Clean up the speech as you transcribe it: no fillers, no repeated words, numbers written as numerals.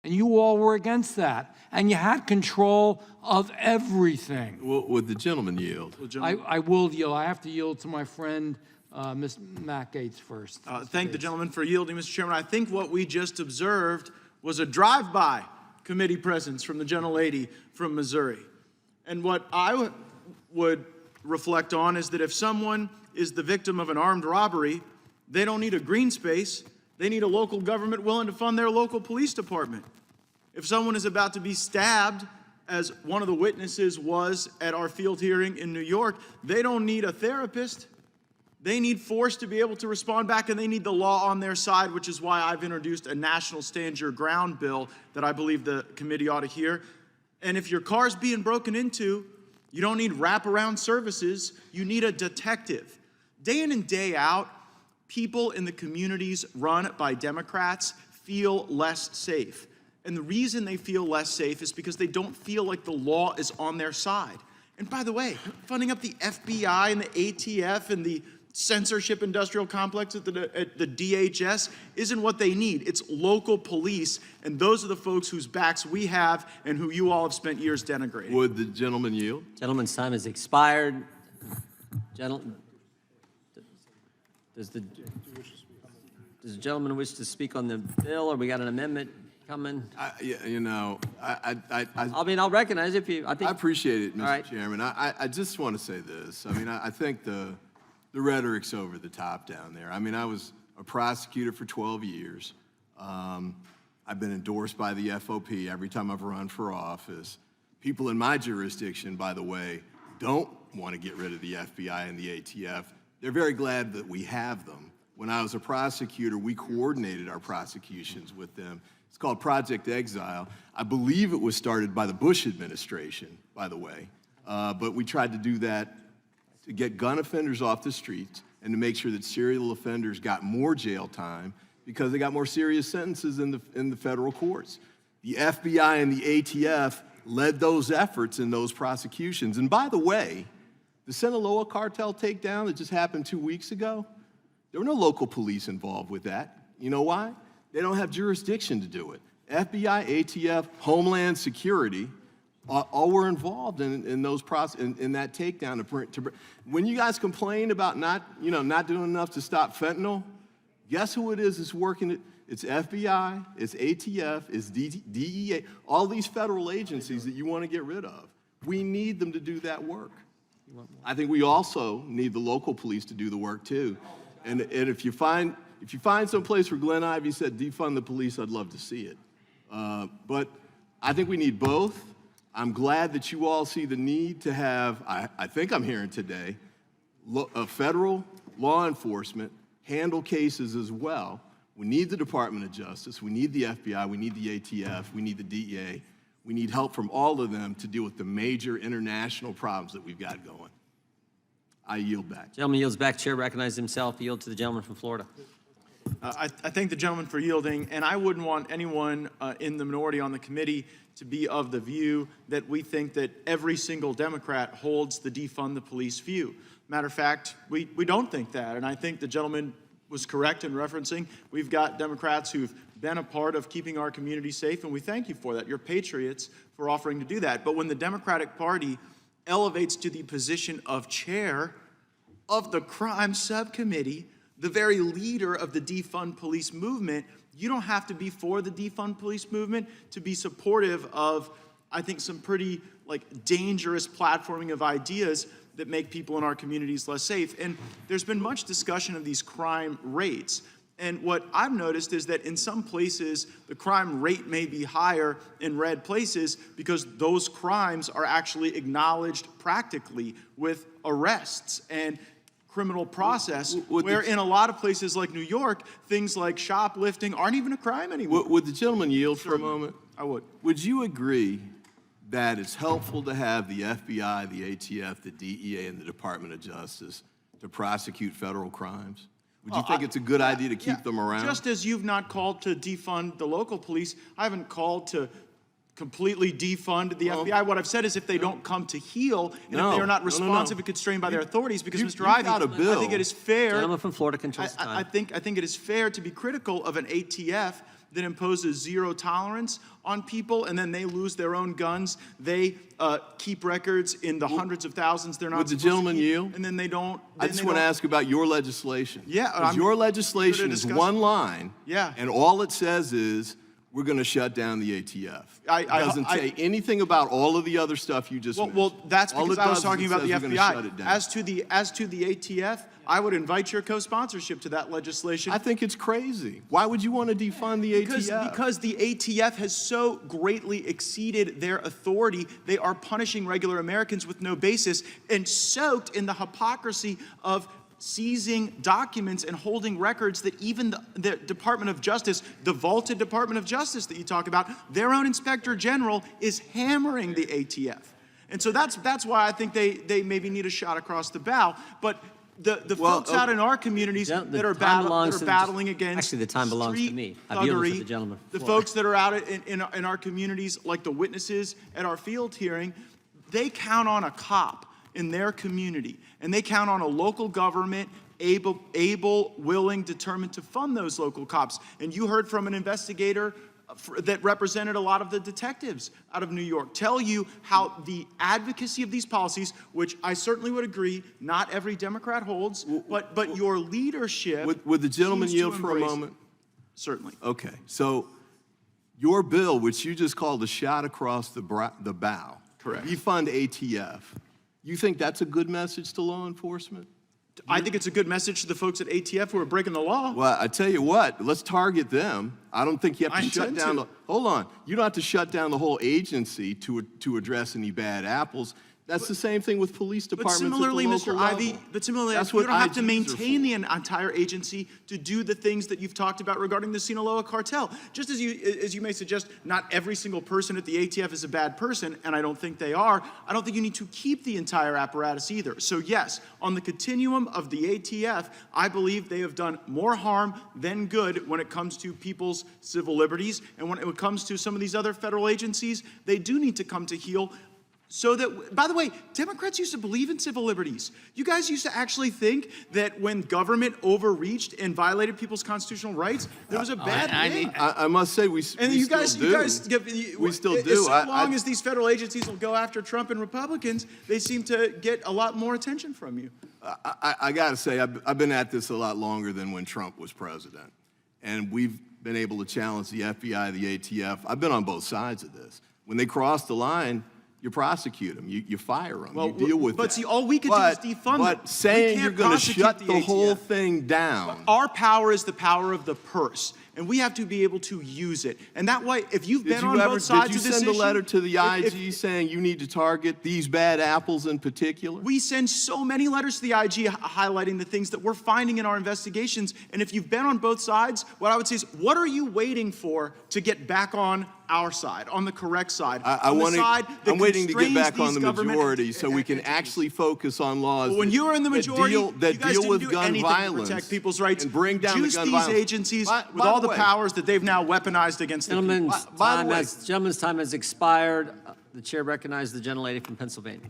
And you all were against that. And you had control of everything. Would the gentleman yield? I will yield. I have to yield to my friend, Ms. Matt Gates first. Thank the gentleman for yielding, Mr. Chairman. I think what we just observed was a drive-by committee presence from the gentlelady from Missouri. And what I would reflect on is that if someone is the victim of an armed robbery, they don't need a green space. They need a local government willing to fund their local police department. If someone is about to be stabbed, as one of the witnesses was at our field hearing in New York, they don't need a therapist. They need force to be able to respond back, and they need the law on their side, which is why I've introduced a national stand your ground bill that I believe the committee ought to hear. And if your car's being broken into, you don't need wraparound services, you need a detective. Day in and day out, people in the communities run by Democrats feel less safe. And the reason they feel less safe is because they don't feel like the law is on their side. And by the way, funding up the FBI and the ATF and the censorship industrial complex at the DHS isn't what they need. It's local police, and those are the folks whose backs we have and who you all have spent years denigrating. Would the gentleman yield? Gentleman's time has expired. Does the gentleman wish to speak on the bill, or we got an amendment coming? I'll recognize if you. I appreciate it, Mr. Right. Chairman. I just want to say this. I mean, I think the rhetoric's over the top down there. I mean, I was a prosecutor for 12 years. I've been endorsed by the FOP every time I've run for office. People in my jurisdiction, by the way, don't want to get rid of the FBI and the ATF. They're very glad that we have them. When I was a prosecutor, we coordinated our prosecutions with them. It's called Project Exile. I believe it was started by the Bush administration, by the way. But we tried to do that to get gun offenders off the streets and to make sure that serial offenders got more jail time because they got more serious sentences in the federal courts. The FBI and the ATF led those efforts in those prosecutions. And by the way, the Sinaloa cartel takedown that just happened 2 weeks ago, there were no local police involved with that. You know why? They don't have jurisdiction to do it. FBI, ATF, Homeland Security, all were involved in those in that takedown. When you guys complain about not doing enough to stop fentanyl, guess who it is that's working it? It's FBI, it's ATF, it's DEA, all these federal agencies that you want to get rid of. We need them to do that work. I think we also need the local police to do the work too. And if you find some place where Glenn Ivey said defund the police, I'd love to see it. But I think we need both. I'm glad that you all see the need to have, I think I'm hearing today, federal law enforcement handle cases as well. We need the Department of Justice, we need the FBI, we need the ATF, we need the DEA. We need help from all of them to deal with the major international problems that we've got going. I yield back. Gentleman yields back. Chair recognizes himself. Yield to the gentleman from Florida. I thank the gentleman for yielding, and I wouldn't want anyone in the minority on the committee to be of the view that we think that every single Democrat holds the defund the police view. Matter of fact, we don't think that, and I think the gentleman was correct in referencing we've got Democrats who've been a part of keeping our community safe, and we thank you for that. You're patriots for offering to do that. But when the Democratic Party elevates to the position of chair of the crime subcommittee, the very leader of the defund police movement, you don't have to be for the defund police movement to be supportive of, I think, some pretty dangerous platforming of ideas that make people in our communities less safe. And there's been much discussion of these crime rates. And what I've noticed is that in some places, the crime rate may be higher in red places because those crimes are actually acknowledged practically with arrests and criminal process, where in a lot of places like New York, things like shoplifting aren't even a crime anymore. Would the gentleman yield for a moment? I would. Would you agree that it's helpful to have the FBI, the ATF, the DEA, and the Department of Justice to prosecute federal crimes? Would you think it's a good idea to keep them around? Just as you've not called to defund the local police, I haven't called to completely defund the FBI. What I've said is if they don't come to heal, and if they are not responsive and constrained by their authorities, because Mr. Ivey, I think it is fair. Gentleman from Florida controls time. I think it is fair to be critical of an ATF that imposes zero tolerance on people, and then they lose their own guns. They keep records in the hundreds of thousands they're not Would the supposed to gentleman keep, yield? and then they don't. I just want to ask about your legislation. Yeah, 'Cause your legislation is discuss one it. line. Yeah. And all it says is, we're going to shut down the ATF. It doesn't say anything about all of the other stuff you just mentioned. Well, that's All because it I was does is talking it about says the we're gonna shut it FBI. down. As to the ATF, I would invite your co-sponsorship to that legislation. I think it's crazy. Why would you want to defund the ATF? Because the ATF has so greatly exceeded their authority, they are punishing regular Americans with no basis and soaked in the hypocrisy of seizing documents and holding records that even the Department of Justice, the vaulted Department of Justice that you talk about, their own Inspector General is hammering the ATF. And so that's why I think they maybe need a shot across the bow. But the folks out in our communities Yeah, that are time belongs to the- battling against actually, the time belongs to street me. I've yielded to thuggery, the gentleman the before. folks that are out in our communities, like the witnesses at our field hearing, they count on a cop in their community, and they count on a local government able, willing, determined to fund those local cops. And you heard from an investigator that represented a lot of the detectives out of New York tell you how the advocacy of these policies, which I certainly would agree, not every Democrat holds, but your leadership. Would the gentleman seems to yield for a embrace it. moment? Certainly. Okay, so your bill, which you just called a shot across the bow. Correct. Defund ATF. You think that's a good message to law enforcement? I think it's a good message to the folks at ATF who are breaking the law. Well, I tell you what, let's target them. I don't think you have to shut down hold on. You don't have to shut down the whole agency to address any bad apples. That's the same thing with police But departments similarly, at the Mr. local Ivey, level. but similarly, That's you what don't have to IGs are maintain for. the entire agency to do the things that you've talked about regarding the Sinaloa cartel. Just as you may suggest, not every single person at the ATF is a bad person, and I don't think they are. I don't think you need to keep the entire apparatus either. So yes, on the continuum of the ATF, I believe they have done more harm than good when it comes to people's civil liberties, and when it comes to some of these other federal agencies, they do need to come to heel. So that, by the way, Democrats used to believe in civil liberties. You guys used to actually think that when government overreached and violated people's constitutional rights, there was a bad thing. I must say, we And we you still guys, do. We still do. So long as these federal agencies will go after Trump and Republicans, they seem to get a lot more attention from you. I got to say, I've been at this a lot longer than when Trump was president. And we've been able to challenge the FBI, the ATF. I've been on both sides of this. When they cross the line, you prosecute them, you fire them, you deal with that. But see, all we could do is defund them. But saying you're going to shut the whole ATF. thing down. Our power is the power of the purse, and we have to be able to use it. And that way, if you've been on both sides of this issue... Did you send a letter to the if- IG saying you need to target these bad apples in particular? We send so many letters to the IG highlighting the things that we're finding in our investigations. And if you've been on both sides, what I would say is, what are you waiting for to get back on our side, on the correct side? I'm waiting to get back on the majority so we can entities. actually focus on laws When you were in the majority, that you guys deal didn't with do gun anything violence to protect people's rights. and bring down Juice the gun these violence. agencies By with all the way, powers that they've now weaponized against the people. Gentleman's By the way- gentleman's time has expired. The chair recognizes the gentlelady from Pennsylvania.